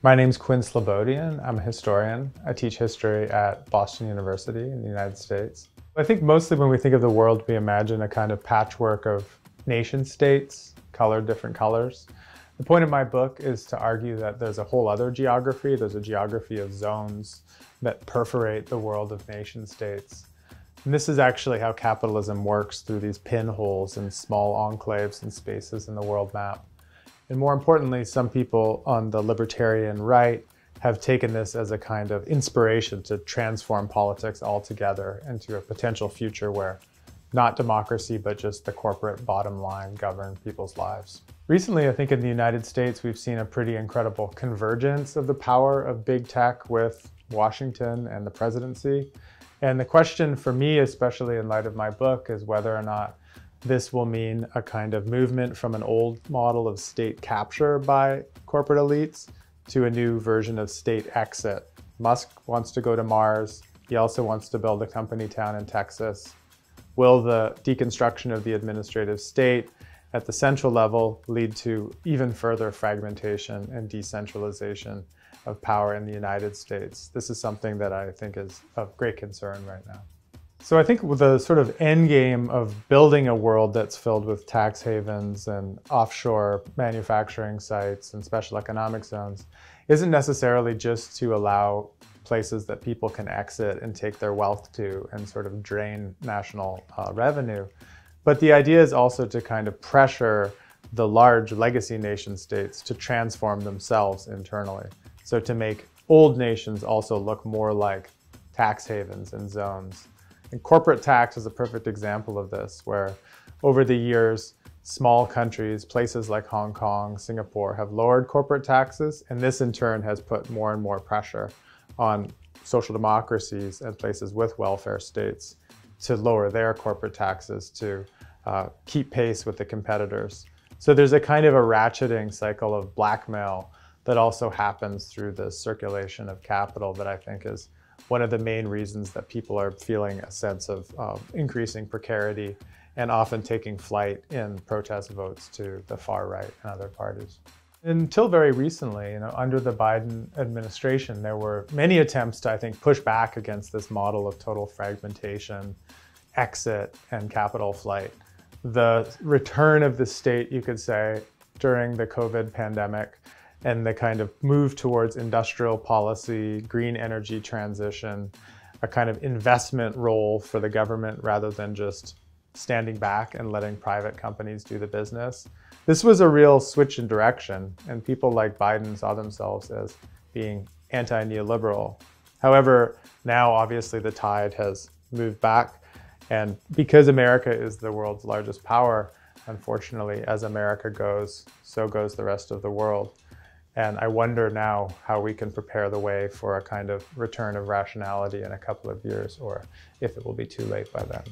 My name's Quinn Slobodian. I'm a historian. I teach history at Boston University in the United States. I think mostly when we think of the world, we imagine a kind of patchwork of nation states, colored different colors. The point of my book is to argue that there's a whole other geography. There's a geography of zones that perforate the world of nation states. And this is actually how capitalism works, through these pinholes and small enclaves and spaces in the world map. And more importantly, some people on the libertarian right have taken this as a kind of inspiration to transform politics altogether into a potential future where not democracy, but just the corporate bottom line govern people's lives. Recently, I think in the United States, we've seen a pretty incredible convergence of the power of big tech with Washington and the presidency. And the question for me, especially in light of my book, is whether or not this will mean a kind of movement from an old model of state capture by corporate elites to a new version of state exit. Musk wants to go to Mars. He also wants to build a company town in Texas. Will the deconstruction of the administrative state at the central level lead to even further fragmentation and decentralization of power in the United States? This is something that I think is of great concern right now. So I think with the sort of end game of building a world that's filled with tax havens and offshore manufacturing sites and special economic zones isn't necessarily just to allow places that people can exit and take their wealth to and sort of drain national revenue. But the idea is also to kind of pressure the large legacy nation states to transform themselves internally. So to make old nations also look more like tax havens and zones. And corporate tax is a perfect example of this, where over the years, small countries, places like Hong Kong, Singapore, have lowered corporate taxes, and this in turn has put more and more pressure on social democracies and places with welfare states to lower their corporate taxes to keep pace with the competitors. So there's a kind of a ratcheting cycle of blackmail that also happens through the circulation of capital that I think is one of the main reasons that people are feeling a sense of increasing precarity and often taking flight in protest votes to the far right and other parties. Until very recently, under the Biden administration, there were many attempts to, I think, push back against this model of total fragmentation, exit, and capital flight. The return of the state, you could say, during the COVID pandemic, and the kind of move towards industrial policy, green energy transition, a kind of investment role for the government rather than just standing back and letting private companies do the business. This was a real switch in direction, and people like Biden saw themselves as being anti-neoliberal. However, now obviously the tide has moved back, and because America is the world's largest power, unfortunately, as America goes, so goes the rest of the world. And I wonder now how we can prepare the way for a kind of return of rationality in a couple of years, or if it will be too late by then.